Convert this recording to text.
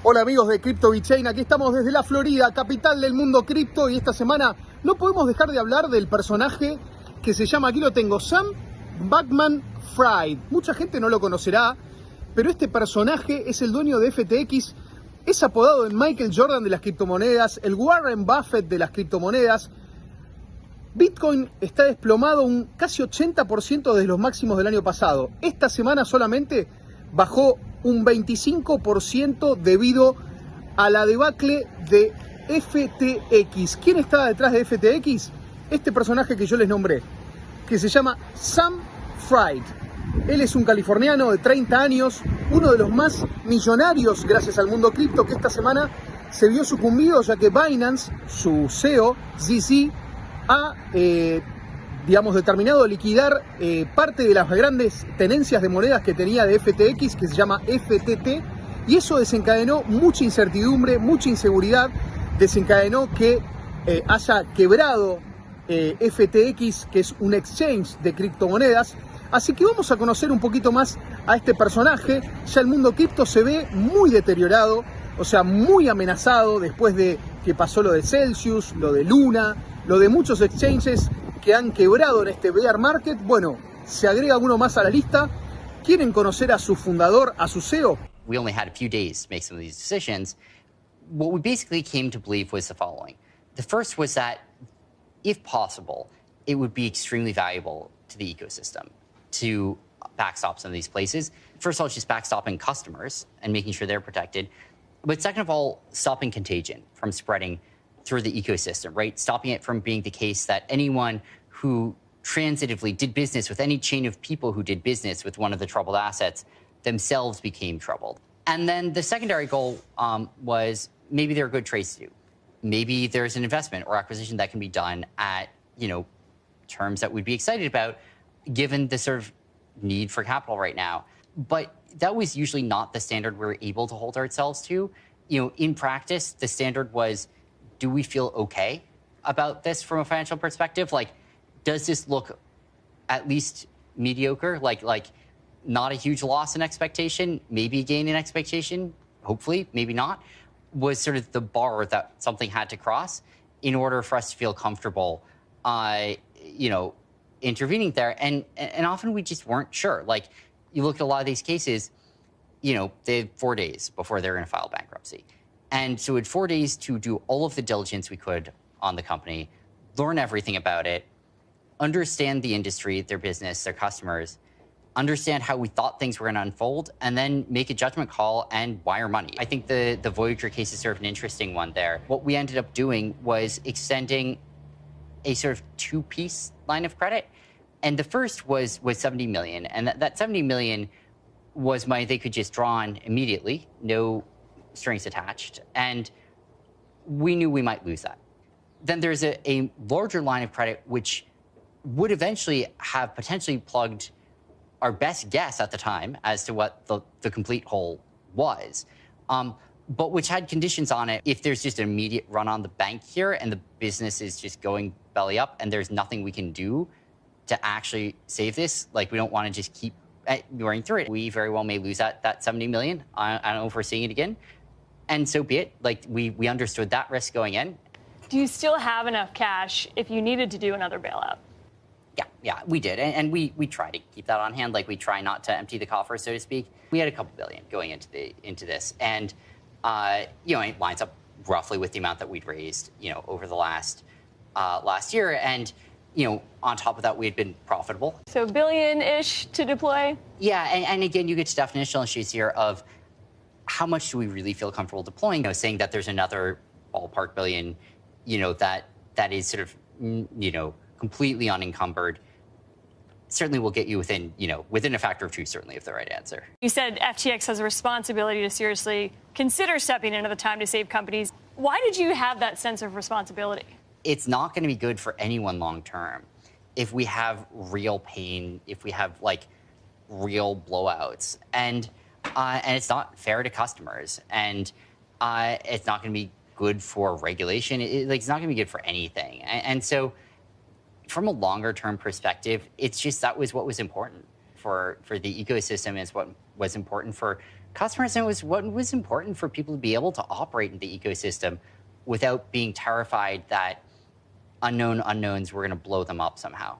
Hola amigos de Crypto Chain, aquí estamos desde la Florida, capital del mundo cripto, y esta semana no podemos dejar de hablar del personaje que se llama, aquí lo tengo, Sam Bankman-Fried. Mucha gente no lo conocerá, pero este personaje es el dueño de FTX, es apodado el Michael Jordan de las criptomonedas, el Warren Buffett de las criptomonedas. Bitcoin está desplomado un casi 80% desde los máximos del año pasado. Esta semana solamente bajó un 25% debido a la debacle de FTX. ¿Quién está detrás de FTX? Este personaje que yo les nombré, que se llama Sam Fried. Él es un californiano de 30 años, uno de los más millonarios gracias al mundo cripto, que esta semana se vio sucumbido ya que Binance, su CEO, ZZ, ha determinado liquidar parte de las grandes tenencias de monedas que tenía de FTX, que se llama FTT, y eso desencadenó mucha incertidumbre, mucha inseguridad, desencadenó que haya quebrado FTX, que es un exchange de criptomonedas. Así que vamos a conocer un poquito más a este personaje. Ya el mundo cripto se ve muy deteriorado, o sea, muy amenazado después de que pasó lo de Celsius, lo de Luna, lo de muchos exchanges que han quebrado en este bear market. Bueno, se agrega uno más a la lista. ¿Quieren conocer a su fundador, a su CEO? We only had a few days to make some of these decisions. What we basically came to believe was the following. The first was that, if possible, it would be extremely valuable to the ecosystem to backstop some of these places. First of all, just backstopping customers and making sure they're protected. But second of all, stopping contagion from spreading through the ecosystem, right? Stopping it from being the case that anyone who transitively did business with any chain of people who did business with one of the troubled assets themselves became troubled. And then the secondary goal was maybe there are good trades to do. Maybe there's an investment or acquisition that can be done at, terms that we'd be excited about, given the sort of need for capital right now. But that was usually not the standard we were able to hold ourselves to. In practice, the standard was, do we feel okay about this from a financial perspective? Like, does this look at least mediocre? Like not a huge loss in expectation, maybe a gain in expectation, hopefully, maybe not, was sort of the bar that something had to cross in order for us to feel comfortable, intervening there. And often we just weren't sure. Like, you look at a lot of these cases, they had 4 days before they're going to file bankruptcy. And so we had 4 days to do all of the diligence we could on the company, learn everything about it, understand the industry, their business, their customers, understand how we thought things were going to unfold, and then make a judgment call and wire money. I think the Voyager case is sort of an interesting one there. What we ended up doing was extending a sort of two-piece line of credit. And the first was 70 million. And that 70 million was money they could just draw on immediately, no strings attached. And we knew we might lose that. Then there's a larger line of credit, which would eventually have potentially plugged our best guess at the time as to what the complete hole was, but which had conditions on it. If there's just an immediate run on the bank here and the business is just going belly up and there's nothing we can do to actually save this, like, we don't want to just keep running through it. We very well may lose that 70 million. I don't know if we're seeing it again. And so be it. Like, we understood that risk going in. Do you still have enough cash if you needed to do another bailout? Yeah, we did. And we try to keep that on hand. Like, we try not to empty the coffer, so to speak. We had a couple billion going into this. And, it lines up roughly with the amount that we'd raised, over the last year. And, on top of that, we had been profitable. So billion-ish to deploy? Yeah, and again, you get to definitional issues here of how much do we really feel comfortable deploying? Saying that there's another ballpark billion, that is sort of, completely unencumbered, certainly will get you within a factor of two, certainly, if the right answer. You said FTX has a responsibility to seriously consider stepping in at the time to save companies. Why did you have that sense of responsibility? It's not going to be good for anyone long term if we have real pain, if we have real blowouts, and it's not fair to customers, and it's not going to be good for regulation. It's not going to be good for anything, and so. From a longer term perspective, it's just that was what was important for the ecosystem, is what was important for Cost management was what was important for people to be able to operate in the ecosystem without being terrified that unknown unknowns were going to blow them up somehow.